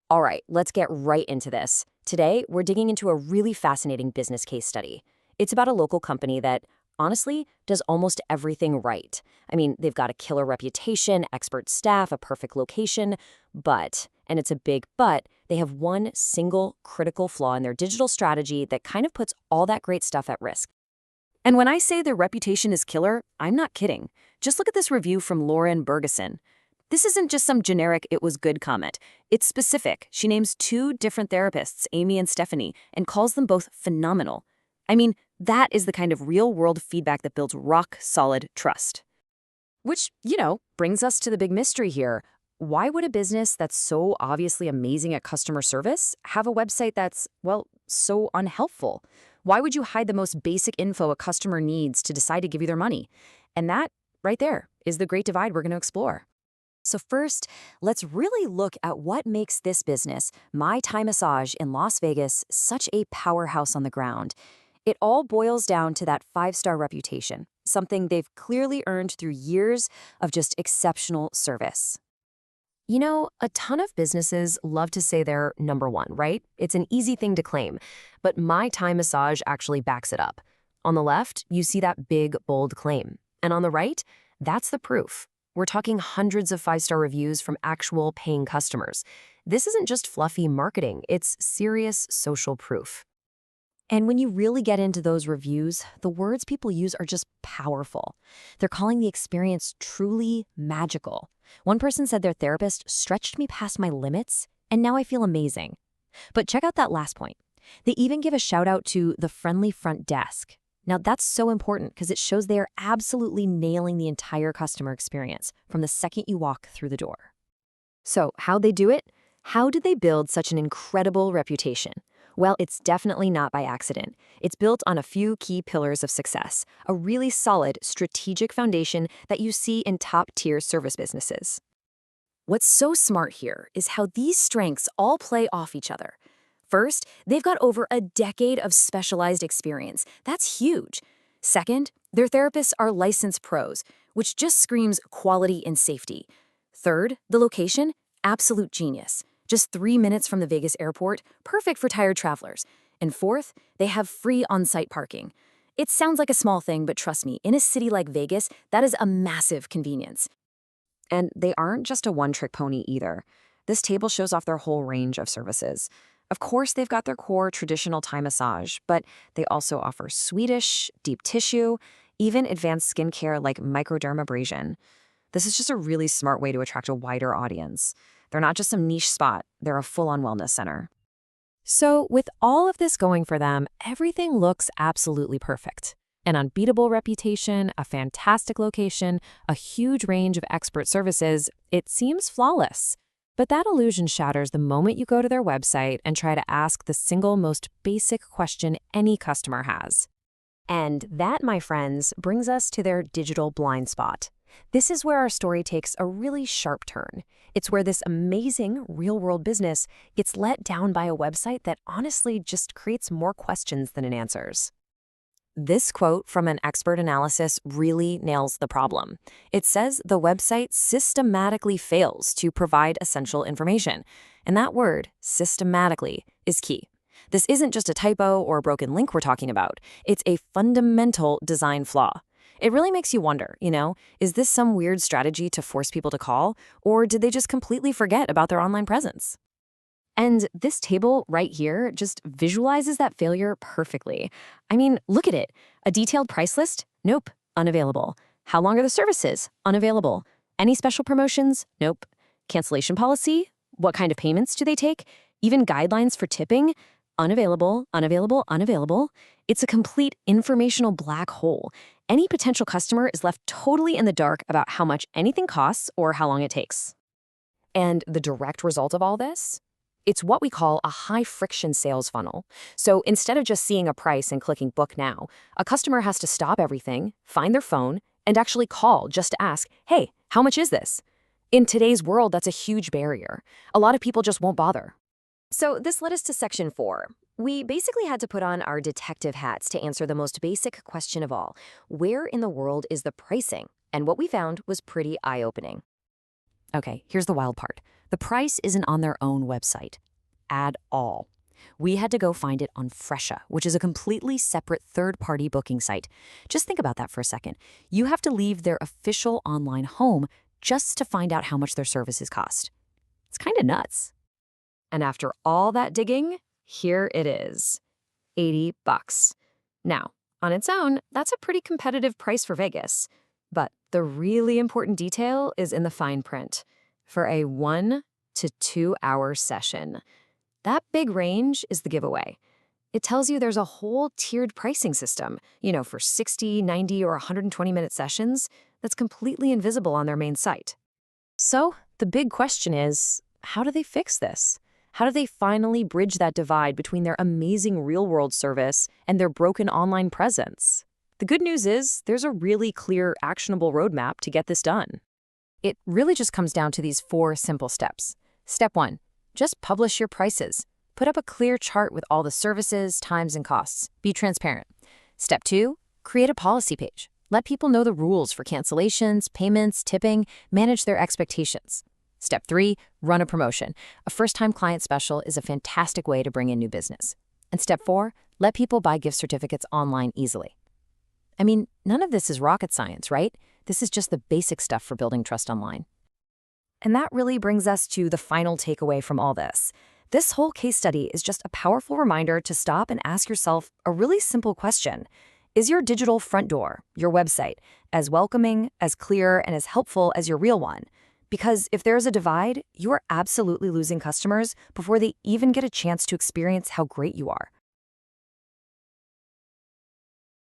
All right, let's get right into this. Today, we're digging into a really fascinating business case study. It's about a local company that, honestly, does almost everything right. I mean, they've got a killer reputation, expert staff, a perfect location, but, and it's a big but, they have one single critical flaw in their digital strategy that kind of puts all that great stuff at risk. And when I say their reputation is killer, I'm not kidding. Just look at this review from Lauren Bergeson. This isn't just some generic "it was good" comment. It's specific. She names two different therapists, Amy and Stephanie, and calls them both phenomenal. I mean, that is the kind of real-world feedback that builds rock-solid trust. Which, brings us to the big mystery here. Why would a business that's so obviously amazing at customer service have a website that's, well, so unhelpful? Why would you hide the most basic info a customer needs to decide to give you their money? And that, right there, is the great divide we're going to explore. So first, let's really look at what makes this business, My Thai Massage in Las Vegas, such a powerhouse on the ground. It all boils down to that five-star reputation, something they've clearly earned through years of just exceptional service. A ton of businesses love to say they're number one, right? It's an easy thing to claim, but My Thai Massage actually backs it up. On the left, you see that big, bold claim. And on the right, that's the proof. We're talking hundreds of five-star reviews from actual paying customers. This isn't just fluffy marketing, it's serious social proof. And when you really get into those reviews, the words people use are just powerful. They're calling the experience truly magical. One person said their therapist stretched me past my limits, and now I feel amazing. But check out that last point. They even give a shout out to the friendly front desk. Now that's so important because it shows they are absolutely nailing the entire customer experience from the second you walk through the door. So how'd they do it? How did they build such an incredible reputation? Well, it's definitely not by accident. It's built on a few key pillars of success, a really solid strategic foundation that you see in top-tier service businesses. What's so smart here is how these strengths all play off each other. First, they've got over a decade of specialized experience. That's huge. Second, their therapists are licensed pros, which just screams quality and safety. Third, the location, absolute genius. Just 3 minutes from the Vegas airport, perfect for tired travelers. And fourth, they have free on-site parking. It sounds like a small thing, but trust me, in a city like Vegas, that is a massive convenience. And they aren't just a one-trick pony either. This table shows off their whole range of services. Of course, they've got their core traditional Thai massage, but they also offer Swedish, deep tissue, even advanced skincare like microdermabrasion. This is just a really smart way to attract a wider audience. They're not just some niche spot, they're a full-on wellness center. So with all of this going for them, everything looks absolutely perfect. An unbeatable reputation, a fantastic location, a huge range of expert services, it seems flawless. But that illusion shatters the moment you go to their website and try to ask the single most basic question any customer has. And that, my friends, brings us to their digital blind spot. This is where our story takes a really sharp turn. It's where this amazing real-world business gets let down by a website that honestly just creates more questions than it answers. This quote from an expert analysis really nails the problem. It says the website systematically fails to provide essential information. And that word, systematically, is key. This isn't just a typo or a broken link we're talking about. It's a fundamental design flaw. It really makes you wonder, is this some weird strategy to force people to call, or did they just completely forget about their online presence? And this table right here just visualizes that failure perfectly. I mean, look at it. A detailed price list? Nope, unavailable. How long are the services? Unavailable. Any special promotions? Nope. Cancellation policy? What kind of payments do they take? Even guidelines for tipping? Unavailable, unavailable, unavailable. It's a complete informational black hole. Any potential customer is left totally in the dark about how much anything costs or how long it takes. And the direct result of all this? It's what we call a high-friction sales funnel. So instead of just seeing a price and clicking book now, a customer has to stop everything, find their phone, and actually call just to ask, hey, how much is this? In today's world, that's a huge barrier. A lot of people just won't bother. So this led us to section 4. We basically had to put on our detective hats to answer the most basic question of all. Where in the world is the pricing? And what we found was pretty eye-opening. Okay, here's the wild part. The price isn't on their own website at all. We had to go find it on Fresha, which is a completely separate third-party booking site. Just think about that for a second. You have to leave their official online home just to find out how much their services cost. It's kind of nuts. And after all that digging, here it is. $80. Now, on its own, that's a pretty competitive price for Vegas. But the really important detail is in the fine print. For a 1 to 2 hour session. That big range is the giveaway. It tells you there's a whole tiered pricing system, for 60, 90, or 120-minute sessions that's completely invisible on their main site. So, the big question is, how do they fix this? How do they finally bridge that divide between their amazing real-world service and their broken online presence? The good news is, there's a really clear, actionable roadmap to get this done. It really just comes down to these 4 simple steps. Step 1. Just publish your prices. Put up a clear chart with all the services, times, and costs. Be transparent. Step 2. Create a policy page. Let people know the rules for cancellations, payments, tipping, manage their expectations. Step 3. Run a promotion. A first-time client special is a fantastic way to bring in new business. And Step 4. Let people buy gift certificates online easily. I mean, none of this is rocket science, right? This is just the basic stuff for building trust online. And that really brings us to the final takeaway from all this. This whole case study is just a powerful reminder to stop and ask yourself a really simple question. Is your digital front door, your website, as welcoming, as clear, and as helpful as your real one? Because if there's a divide, you are absolutely losing customers before they even get a chance to experience how great you are.